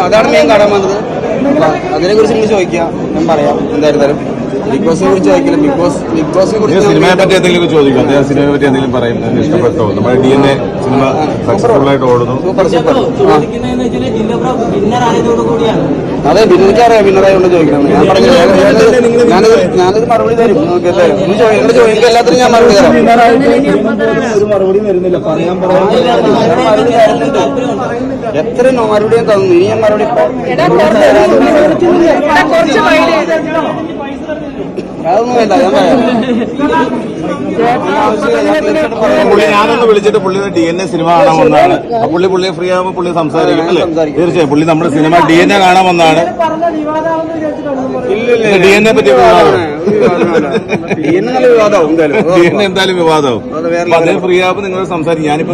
അതാണ് ഞാൻ കാണാൻ വന്നത്. അതിനെ കുറിച്ച് നിങ്ങൾ ചോദിക്കുക, ഞാൻ പറയാം. എന്തായിരുന്നാലും ബിഗ് ബോസിനെ കുറിച്ച് ചോദിക്കില്ല. ബിഗ് ബോസിനെ കുറിച്ച് സിനിമയെ പറ്റി എന്തെങ്കിലും ചോദിക്കും. അദ്ദേഹം സിനിമയെ പറ്റി എന്തെങ്കിലും പറയും. ഇഷ്ടപ്പെട്ടോ? നമ്മുടെ DNA സിനിമ സക്സസ്ഫുൾ ആയിട്ട് ഓടുന്നു. സൂപ്പർ. അതെ, വിന്നറിക്കറിയാം. വിന്നറായോണ്ട് ചോദിക്കണം. ഞാൻ പറഞ്ഞില്ല, ഞാനൊരു മറുപടി തരും. ചോദിക്കും എല്ലാത്തിനും ഞാൻ മറുപടി തരാം. ഒരു മറുപടി വരുന്നില്ല. പറയാൻ എത്ര മറുപടിയും തന്നു. ഇനി ഞാൻ മറുപടി അതൊന്നും വേണ്ട, ഞാൻ പറയാം. പുള്ളി ഞാനൊന്ന് വിളിച്ചിട്ട് പുള്ളിയുടെ DNA സിനിമ കാണാൻ വന്നതാണ്. പുള്ളി ഫ്രീ ആകുമ്പോൾ പുള്ളി സംസാരിക്കും അല്ലേ? തീർച്ചയായും പുള്ളി നമ്മുടെ സിനിമ DNA കാണാൻ വന്നതാണ്. DNA പറ്റി എന്തായാലും വിവാദമാവും. അദ്ദേഹം ഫ്രീ ആകുമ്പോൾ നിങ്ങൾ സംസാരിക്കും. ഞാനിപ്പോ